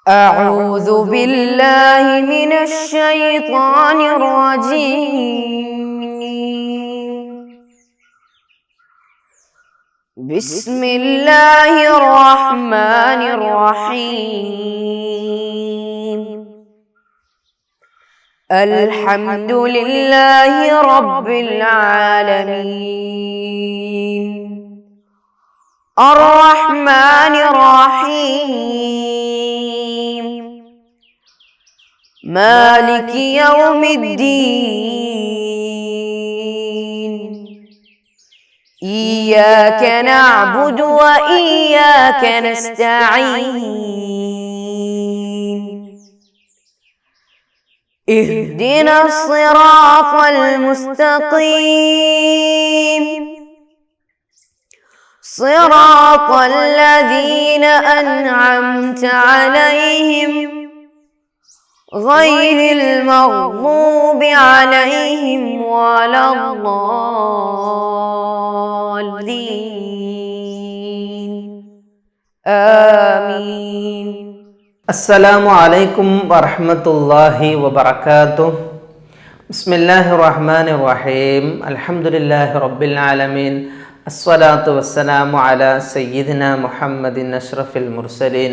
أعوذ بالله من الشيطان الرجيم. بسم الله الرحمن الرحيم. الحمد لله رب العالمين الرحمن الرحيم مالك يوم الدين إياك نعبد وإياك نستعين اهدنا الصراط المستقيم صراط الذين أنعمت عليهم غير المغضوب عليهم ولا الضالين آمين. السلام علیکم ورحمۃ اللہ وبرکاتہ. بسم اللہ الرحمن الرحیم. الحمد للہ رب العالمین. الصلاة والسلام علی سیدنا محمد اشرف المرسلین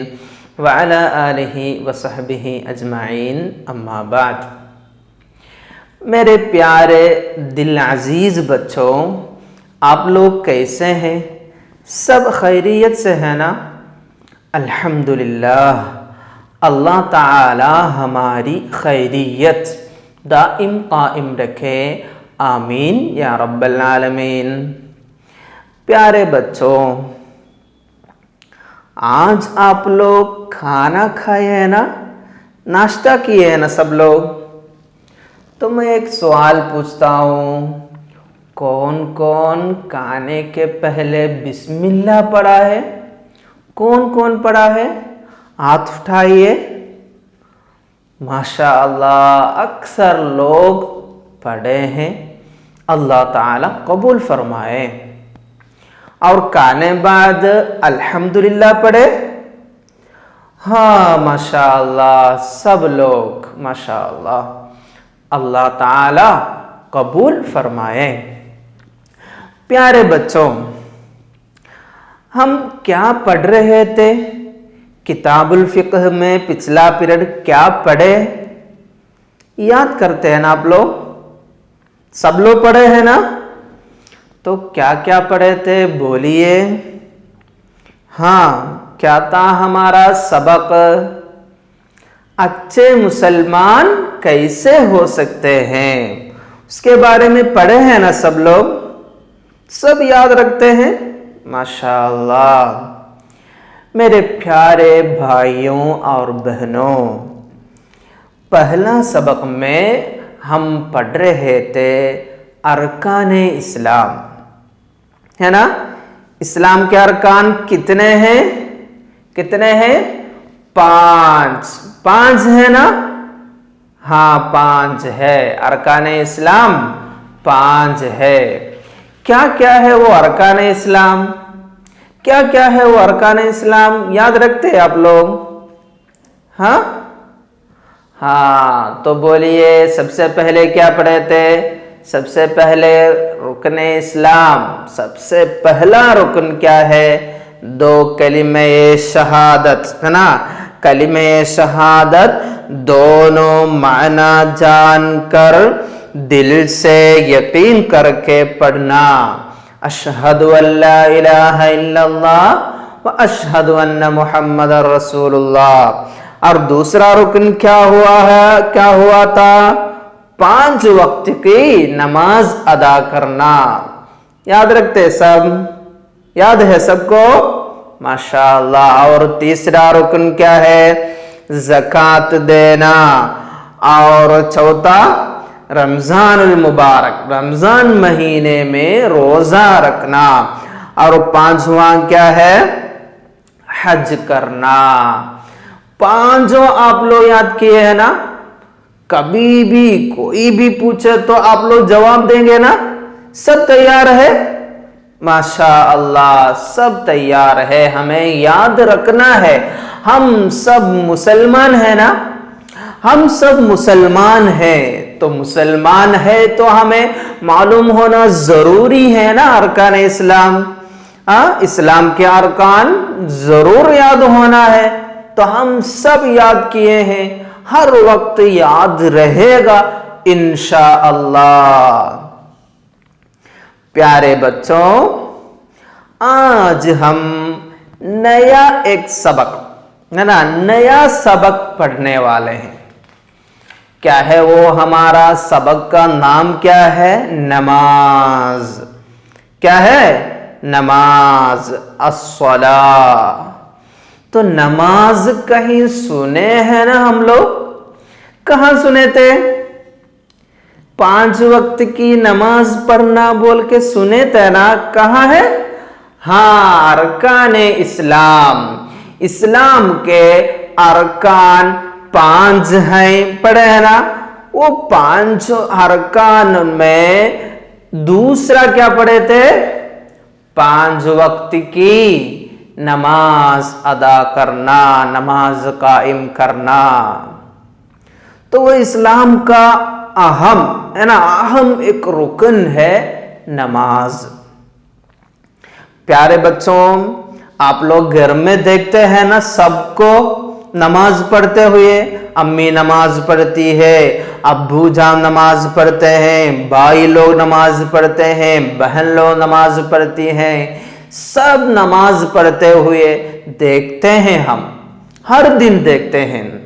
وعلی آلہ وصحبہ اجمعین. اما بعد. میرے پیارے دل عزیز بچوں، آپ لوگ کیسے ہیں؟ سب خیریت سے ہیں نا؟ الحمدللہ. اللہ تعالی ہماری خیریت دائم قائم رکھے. آمین یا رب العالمین. پیارے بچوں، آج آپ لوگ کھانا کھائے ہیں نا؟ ناشتہ کیے ہیں نا سب لوگ؟ تو میں ایک سوال پوچھتا ہوں، کون کون کھانے کے پہلے بسم اللہ پڑھا ہے؟ کون کون پڑھا ہے؟ ہاتھ اٹھائیے. ماشاء اللہ اکثر لوگ پڑھے ہیں. اللہ تعالی قبول فرمائے. اور کھانے بعد الحمدللہ پڑھے؟ ہاں ماشاء اللہ سب لوگ ماشاء اللہ. اللہ تعالی قبول فرمائے. پیارے بچوں، ہم کیا پڑھ رہے تھے؟ کتاب الفقہ میں پچھلا پیریڈ کیا پڑھے؟ یاد کرتے ہیں نا آپ لوگ؟ سب لوگ پڑھے ہیں نا؟ تو کیا کیا پڑھے تھے بولیے. ہاں، کیا تھا ہمارا سبق؟ اچھے مسلمان کیسے ہو سکتے ہیں، اس کے بارے میں پڑھے ہیں نا سب لوگ؟ سب یاد رکھتے ہیں؟ ماشاء اللہ. میرے پیارے بھائیوں اور بہنوں، پہلا سبق میں ہم پڑھ رہے تھے ارکان اسلام، ہے نا؟ اسلام کے ارکان کتنے ہیں؟ کتنے ہیں؟ 5 ہے نا؟ ہاں 5 ہے. ارکان اسلام 5 ہے. کیا کیا ہے وہ ارکان اسلام؟ کیا کیا ہے وہ ارکان اسلام؟ یاد رکھتے ہیں آپ لوگ؟ ہاں تو بولیے. سب سے پہلے کیا پڑھے تھے؟ سب سے پہلے رکن اسلام. سب سے پہلا رکن کیا ہے؟ 2 کلمہ شہادت، ہے نا؟ کلمہ شہادت دونوں معنی جان کر دل سے یقین کر کے پڑھنا. اشہد ان لا الہ الا اللہ و اشہد ان محمد رسول اللہ. اور دوسرا رکن کیا ہوا تھا؟ 5 وقت کی نماز ادا کرنا. یاد رکھتے سب؟ یاد ہے سب کو؟ ماشاء اللہ. اور تیسرا رکن کیا ہے؟ زکوٰۃ دینا. اور چوتھا رمضان المبارک، رمضان مہینے میں روزہ رکھنا. اور 5واں کیا ہے؟ حج کرنا. 5 آپ لوگ یاد کیے ہیں نا؟ کبھی بھی کوئی بھی پوچھے تو آپ لوگ جواب دیں گے نا؟ سب تیار ہے؟ माशा अल्लाह सब तैयार है, हमें याद रखना है हम सब मुसलमान है ना, हम सब मुसलमान हैं, तो मुसलमान है तो हमें मालूम होना जरूरी है ना अरकान इस्लाम। इस्लाम के अरकान जरूर याद होना है, तो हम सब याद किए हैं, हर वक्त याद रहेगा इंशाअल्लाह। प्यारे बच्चों, आज हम नया एक सबक है ना, नया सबक पढ़ने वाले हैं। क्या है वो हमारा सबक का नाम क्या है? नमाज। क्या है? नमाज, अस्सला। तो नमाज कहीं सुने हैं ना हम लोग? कहाँ सुने थे? 5 वक्त की नमाज पढ़ना बोल के सुने थे ना, कहाँ है? हाँ, अरकान इस्लाम। इस्लाम के अरकान 5 हैं, पढ़े हैं ना। वो 5 अरकान में दूसरा क्या पढ़े थे? 5 वक्त की नमाज अदा करना, नमाज कायम करना। तो वो इस्लाम का अहम है ना, अहम एक रुकन है नमाज। प्यारे बच्चों, आप लोग घर में देखते हैं ना सबको नमाज पढ़ते हुए। अम्मी नमाज पढ़ती है, अब्बू जान नमाज पढ़ते हैं, भाई लोग नमाज पढ़ते हैं, बहन लोग नमाज पढ़ती हैं, सब नमाज पढ़ते हुए देखते हैं, हम हर दिन देखते हैं।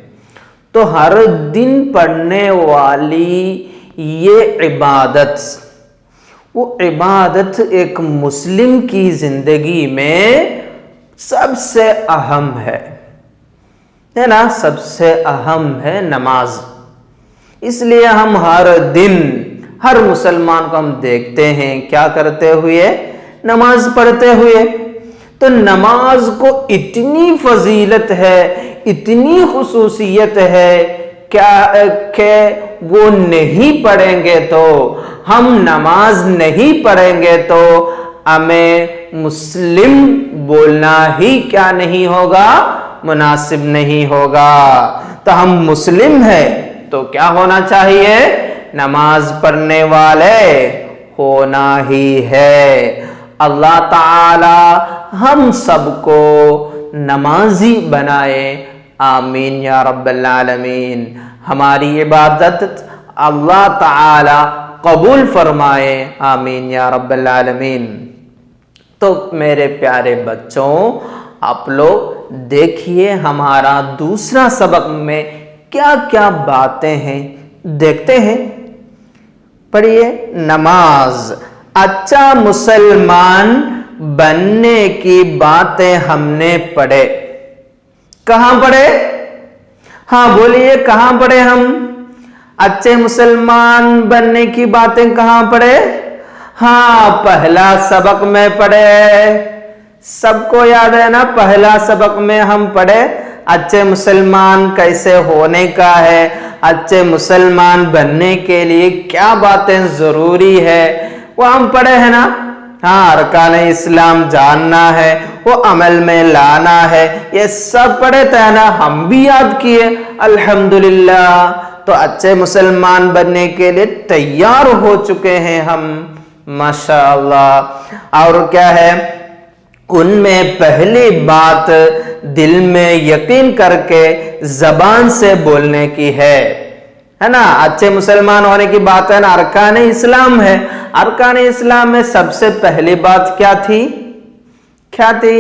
तो हर दिन पढ़ने वाली ये इबादत, वो इबादत एक मुस्लिम की जिंदगी में सबसे अहम है ना, सबसे अहम है नमाज। इसलिए हम हर दिन हर मुसलमान को हम देखते हैं क्या करते हुए? नमाज पढ़ते हुए। तो नमाज को इतनी फजीलत है, इतनी खुसूसियत है क्या कि वो नहीं पढ़ेंगे तो, हम नमाज नहीं पढ़ेंगे तो हमें मुस्लिम बोलना ही क्या नहीं होगा? मुनासिब नहीं होगा। तो हम मुस्लिम हैं तो क्या होना चाहिए? नमाज पढ़ने वाले होना ही है। अल्लाह ताला हम सबको नमाजी बनाए, आमीन या रब्बल आलमीन। हमारी इबादत अल्लाह ताला कबूल फरमाए, आमीन या रब्बल आलमीन। तो मेरे प्यारे बच्चों, आप लोग देखिए हमारा दूसरा सबक में क्या क्या बातें हैं, देखते हैं। पढ़िए, नमाज। अच्छा मुसलमान बनने की बातें हमने पढ़े। कहां पढ़े? हाँ बोलिए, कहां पढ़े हम? अच्छे मुसलमान बनने की बातें कहां पढ़े? हाँ, पहला सबक में पढ़े। सबको याद है ना, पहला सबक में हम पढ़े अच्छे मुसलमान कैसे होने का है, अच्छे मुसलमान बनने के लिए क्या बातें जरूरी है, वो हम पढ़े हैं ना। हाँ, अरकान इस्लाम जानना है, वो अमल में लाना है, ये सब पढ़े थे ना, हम भी याद किए अल्हम्दुलिल्लाह। तो अच्छे मुसलमान बनने के लिए तैयार हो चुके हैं हम, माशाअल्लाह। और क्या है, उनमें पहली बात दिल में यकीन करके जबान से बोलने की है ना। अच्छे मुसलमान होने की बात है ना, अरकान इस्लाम है। अरकान इस्लाम में सबसे पहली बात क्या थी? क्या थी?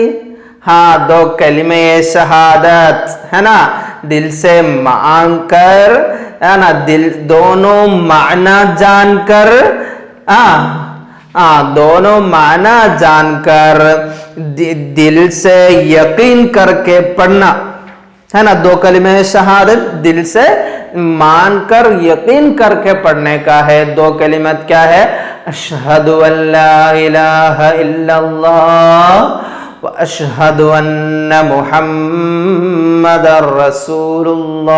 हाँ, 2 कलिमे शहादत है ना, दिल से मान कर है ना, दिल दोनों माना जानकर, दोनों माना जानकर दिल से यकीन करके पढ़ना है ना। 2 कलिमे शहादत दिल से मानकर यकीन करके पढ़ने का है। 2 कलिमत क्या है? अशहदु अल्ला इलाहा इल्लल्लाह व अशहदु अन्ना मुहम्मदर रसूलुल्लाह,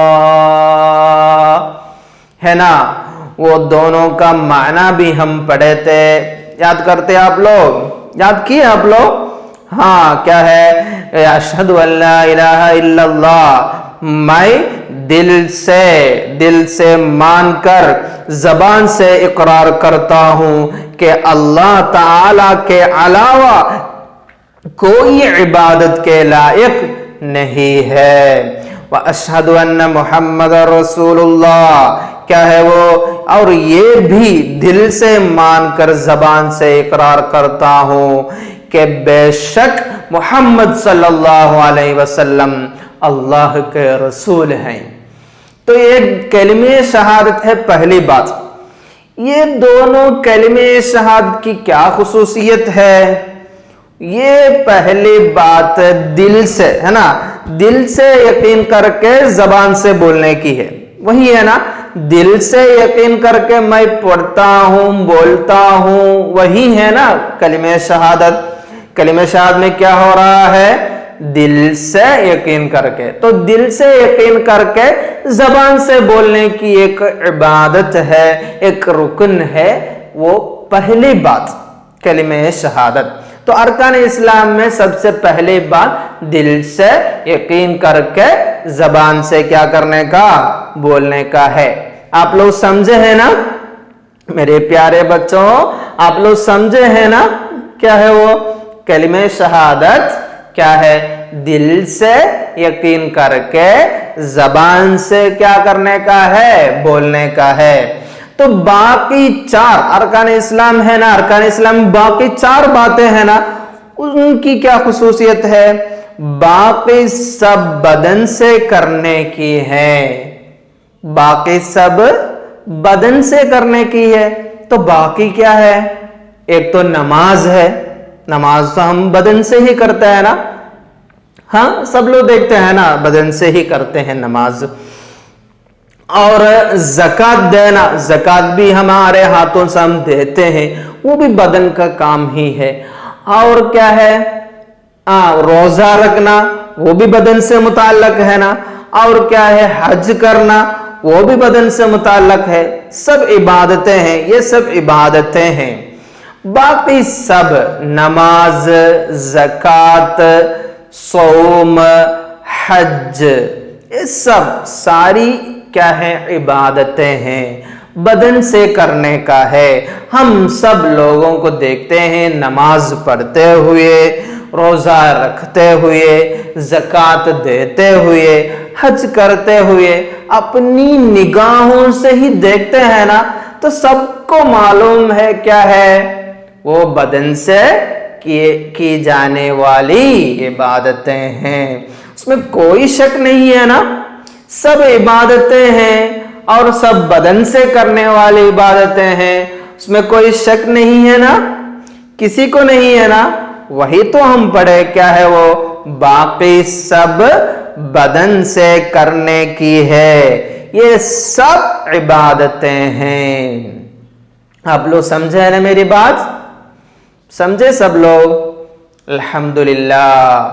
है ना। वो दोनों का माना भी हम पढ़े थे, याद करते आप लोग? याद किए आप लोग? हाँ, क्या है? अशहदु अल्ला इलाहा इल्लल्लाह, मैं दिल से मानकर जबान से इकरार करता हूं कि अल्लाह ताला के अलावा कोई इबादत के लायक नहीं है। व अशहदु अन्ना मुहम्मद रसूलुल्लाह, क्या है वो? और ये भी दिल से मानकर जबान से इकरार करता हूं कि बेशक मोहम्मद सल्लल्लाहु अलैहि वसल्लम अल्लाह के रसूल हैं। तो ये कलिमे शहादत है पहली बात। ये दोनों कलिमे शहादत की क्या खुसूसियत है? ये पहली बात दिल से, है ना, दिल से यकीन करके जबान से बोलने की है। वही है ना, दिल से यकीन करके मैं पढ़ता हूं, बोलता हूं, वही है ना कलिमे शहादत। कलिमे शहादत में क्या हो रहा है? दिल से यकीन करके। तो दिल से यकीन करके जबान से बोलने की एक इबादत है, एक रुकन है, वो पहली बात कलिमे शहादत। तो अरकान इस्लाम में सबसे पहली बात दिल से यकीन करके जबान से क्या करने का? बोलने का है। आप लोग समझे हैं ना मेरे प्यारे बच्चों? आप लोग समझे हैं ना क्या है वो कलिमे शहादत? क्या है? दिल से यकीन करके जबान से क्या करने का है? बोलने का है। तो बाकी चार अरकान इस्लाम है ना, अरकान इस्लाम में बाकी चार बातें हैं ना, उनकी क्या खुसूसियत है? बाकी सब बदन से करने की है। बाकी सब बदन से करने की है। तो बाकी क्या है? एक तो नमाज है। नमाज तो हम बदन से ही करते हैं ना, हाँ सब लोग देखते हैं ना, बदन से ही करते हैं नमाज। और ज़कात देना, ज़कात भी हमारे हाथों से हम देते हैं, वो भी बदन का काम ही है। और क्या है? रोजा रखना, वो भी बदन से मुताल्लक है ना। और क्या है? हज करना, वो भी बदन से मुताल्लक है। सब इबादतें हैं, ये सब इबादतें हैं। बाकी सब नमाज, ज़कात, सौम, हज, ये सब सारी क्या है? इबादतें हैं, बदन से करने का है। हम सब लोगों को देखते हैं नमाज पढ़ते हुए, रोजा रखते हुए, ज़कात देते हुए, हज करते हुए, अपनी निगाहों से ही देखते हैं ना, तो सबको मालूम है क्या है? वो बदन से की जाने वाली इबादतें हैं, उसमें कोई शक नहीं है ना। सब इबादतें हैं और सब बदन से करने वाली इबादतें हैं, उसमें कोई शक नहीं है ना, किसी को नहीं है ना। वही तो हम पढ़े क्या है वो? बाकी सब बदन से करने की है, ये सब इबादतें हैं। आप लोग समझे ना मेरी बात? समझे सब लोग? अल्हम्दुलिल्लाह।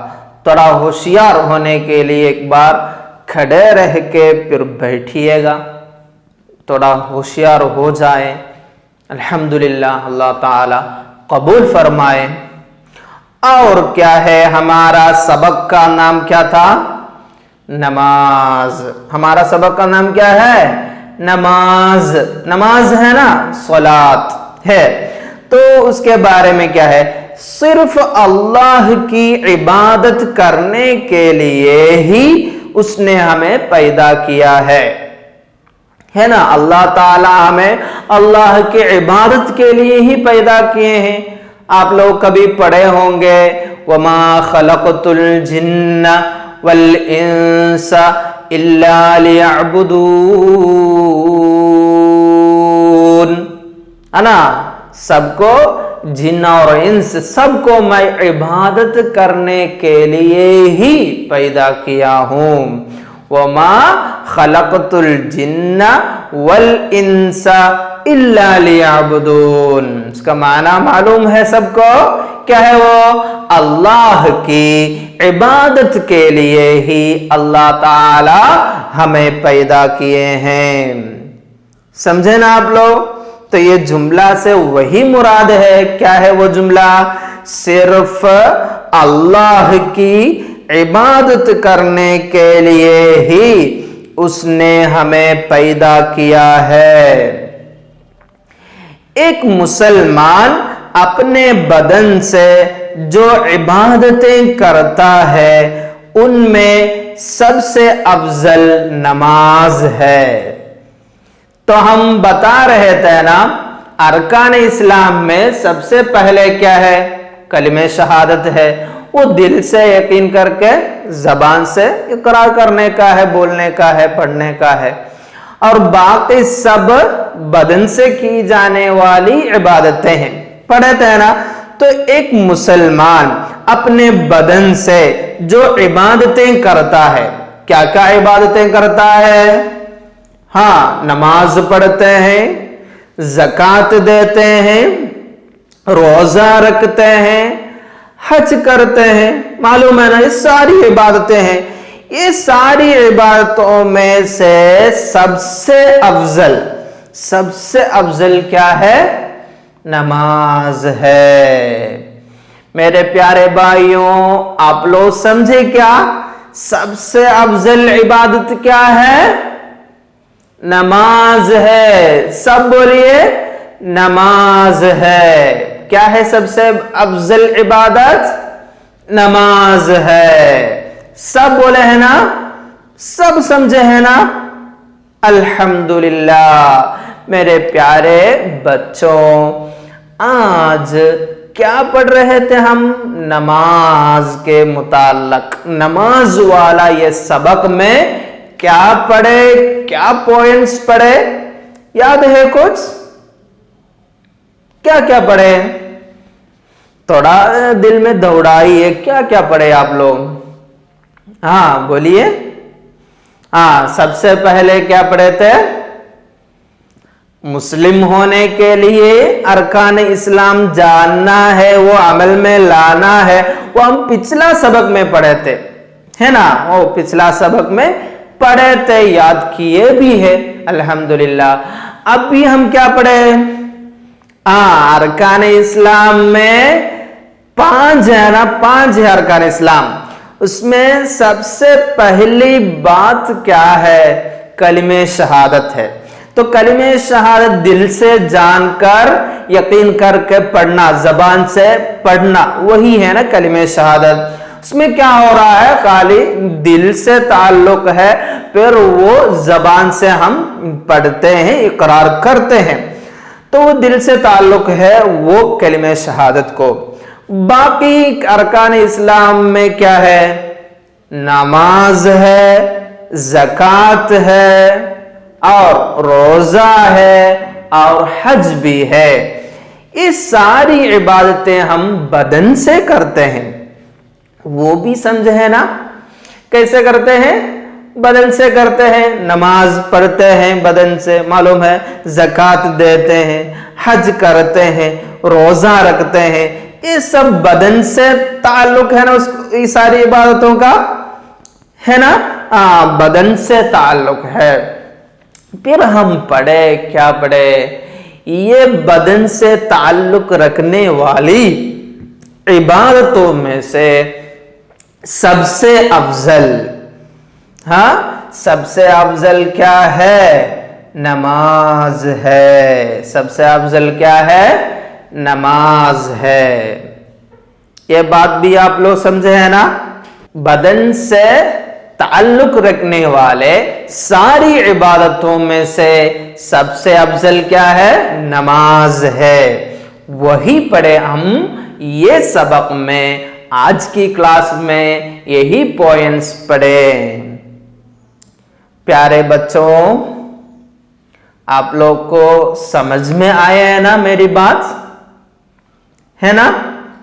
थोड़ा होशियार होने के लिए एक बार खड़े रह के फिर बैठिएगा, थोड़ा होशियार हो जाए। अल्हम्दुलिल्लाह, अल्लाह ताला कबूल फरमाए। और क्या है? हमारा सबक का नाम क्या था? नमाज। हमारा सबक का नाम क्या है? नमाज। नमाज है ना, सलात है। तो उसके बारे में क्या है? सिर्फ अल्लाह की इबादत करने के लिए ही उसने हमें पैदा किया है ना। अल्लाह ताला हमें अल्लाह की इबादत के लिए ही पैदा किए हैं। आप लोग कभी पढ़े होंगे, वमा खलक़तुल जिन्न वल इंसा इल्ला लियअबुदून, है ना। सबको, जिन्न और इंस सबको मैं इबादत करने के लिए ही पैदा किया हूं। वमा खलक़तुल जिन्न वल इंसा इल्ला लियअबुदून। इसका माना मालूम है सबको? क्या है वो? अल्लाह की इबादत के लिए ही अल्लाह ताला हमें पैदा किए हैं। समझे ना आप लोग? तो ये जुमला से वही मुराद है। क्या है वो जुमला? सिर्फ अल्लाह की इबादत करने के लिए ही उसने हमें पैदा किया है। एक मुसलमान अपने बदन से जो इबादतें करता है उनमें सबसे अफजल नमाज है। तो हम बता रहे थे ना, अरकान इस्लाम में सबसे पहले क्या है? कलिमे शहादत है। वो दिल से यकीन करके जबान से इकरार करने का है, बोलने का है, पढ़ने का है, और बाकी सब बदन से की जाने वाली इबादतें हैं। पढ़े थे ना? तो एक मुसलमान अपने बदन से जो इबादतें करता है, क्या क्या इबादतें करता है? हाँ, नमाज पढ़ते हैं, ज़कात देते हैं, रोजा रखते हैं, हज करते हैं, मालूम है ना, ये सारी इबादतें हैं। ये सारी इबादतों में से सबसे अफजल क्या है? नमाज है। मेरे प्यारे भाइयों, आप लोग समझे क्या? सबसे अफजल इबादत क्या है? नमाज है। सब बोलिए, नमाज है। क्या है सबसे अफजल इबादत? नमाज है। सब बोले हैं ना? सब समझे हैं ना? अल्हम्दुलिल्लाह। मेरे प्यारे बच्चों, आज क्या पढ़ रहे थे हम? नमाज के मुताल्लक, नमाज वाला ये सबक में क्या पढ़े, क्या पॉइंट्स पढ़े, याद है कुछ? क्या क्या पढ़े? थोड़ा दिल में दौड़ाइए, क्या क्या पढ़े आप लोग? हाँ बोलिए। हाँ, सबसे पहले क्या पढ़े थे? मुस्लिम होने के लिए अरकान इस्लाम जानना है, वो अमल में लाना है। वो हम पिछला सबक में पढ़े थे, है ना? वो पिछला सबक में पढ़े थे, याद किए भी है, अल्हम्दुलिल्लाह। अब भी हम क्या पढ़े? अरकान इस्लाम में 5 है ना, 5 है अरकान इस्लाम। उसमें सबसे पहली बात क्या है? कलिमे शहादत है। तो कलिमे शहादत दिल से जानकर यकीन करके पढ़ना, जबान से पढ़ना, वही है ना कलिमे शहादत। उसमें क्या हो रहा है? खाली दिल से ताल्लुक है, फिर वो जबान से हम पढ़ते हैं, इकरार करते हैं, तो वो दिल से ताल्लुक है वो कलिमे शहादत को। बाकी अरकान इस्लाम में क्या है? नमाज है, ज़कात है, और रोजा है, और हज भी है। ये सारी इबादतें हम बदन से करते हैं, वो भी समझे है ना? कैसे करते हैं? बदन से करते हैं। नमाज पढ़ते हैं बदन से, मालूम है, ज़कात देते हैं, हज करते हैं, रोजा रखते हैं, ये सब बदन से ताल्लुक है ना, उसको, ये सारी इबादतों का, है ना? बदन से ताल्लुक है। फिर हम पढ़े, क्या पढ़े? ये बदन से ताल्लुक रखने वाली इबादतों में से सबसे अफजल, सबसे अफजल क्या है? नमाज है। सबसे अफजल क्या है? नमाज है। ये बात भी आप लोग समझे है ना? बदन से ताल्लुक रखने वाले सारी इबादतों में से सबसे अफजल क्या है? नमाज है। वही पढ़े हम ये सबक में, आज की क्लास में यही पॉइंट्स पढ़े। प्यारे बच्चों, आप लोग को समझ में आया है ना मेरी बात, है ना?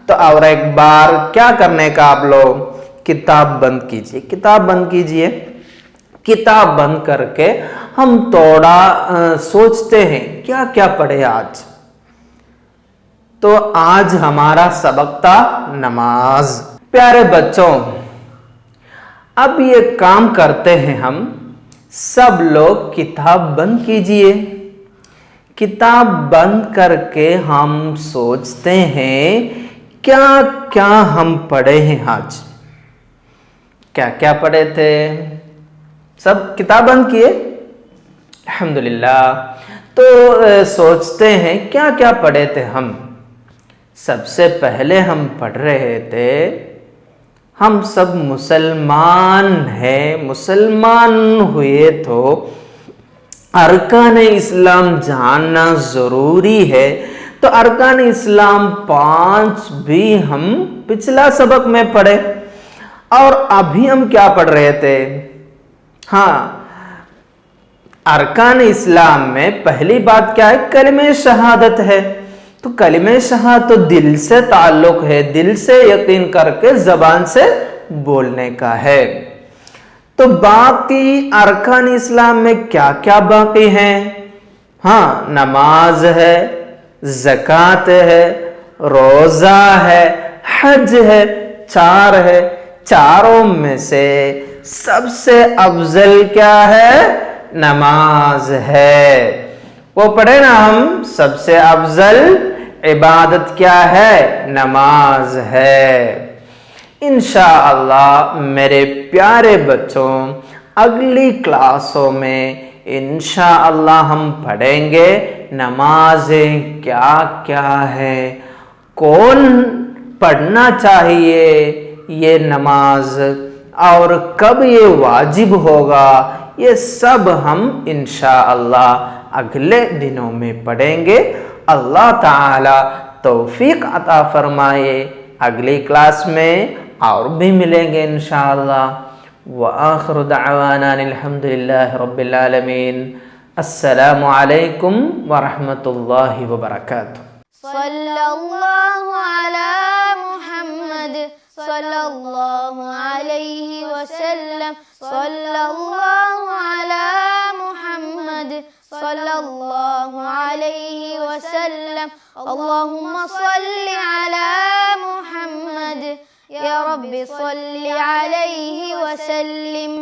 तो और एक बार क्या करने का, आप लोग किताब बंद कीजिए, किताब बंद कीजिए। किताब बंद करके हम थोड़ा सोचते हैं क्या क्या पढ़े आज। तो आज हमारा सबक था नमाज। प्यारे बच्चों, अब ये काम करते हैं हम, सब लोग किताब बंद कीजिए। किताब बंद करके हम सोचते हैं کیا کیا ہم پڑھے ہیں آج؟ کیا کیا پڑھے تھے؟ سب کتاب بند کیے؟ الحمدللہ۔ تو سوچتے ہیں کیا کیا پڑھے تھے ہم؟ سب سے پہلے ہم پڑھ رہے تھے ہم سب مسلمان ہیں، مسلمان ہوئے تو ارکان اسلام جاننا ضروری ہے۔ تو ارکان اسلام 5 بھی ہم پچھلا سبق میں پڑھے، اور ابھی ہم کیا پڑھ رہے تھے؟ ہاں، ارکان اسلام میں پہلی بات کیا ہے؟ کلمہ شہادت ہے۔ تو کلمہ شہادت تو دل سے تعلق ہے، دل سے یقین کر کے زبان سے بولنے کا ہے۔ تو باقی ارکان اسلام میں کیا کیا باقی ہیں؟ ہاں، نماز ہے، زکوٰۃ ہے، روزہ ہے، حج ہے، 4 ہے۔ چاروں میں سے سب سے افضل کیا ہے؟ نماز ہے۔ وہ پڑھے نا ہم، سب سے افضل عبادت کیا ہے؟ نماز ہے۔ انشاءاللہ میرے پیارے بچوں، اگلی کلاسوں میں انشاءاللہ ہم پڑھیں گے نمازیں کیا کیا ہے، کون پڑھنا چاہیے یہ نماز، اور کب یہ واجب ہوگا، یہ سب ہم انشاءاللہ اگلے دنوں میں پڑھیں گے۔ اللہ تعالی توفیق عطا فرمائے۔ اگلی کلاس میں اور بھی ملیں گے انشاءاللہ۔ وآخر دعوانا الحمدللہ رب العالمین۔ السلام علیکم ورحمۃ اللہ وبرکاتہ۔ صلی اللہ علی محمد صلی اللہ علیہ وسلم، صلی اللہ علی محمد صلی اللہ علیہ وسلم، اللہم صلی علی محمد، یا رب صلی علیہ وسلم۔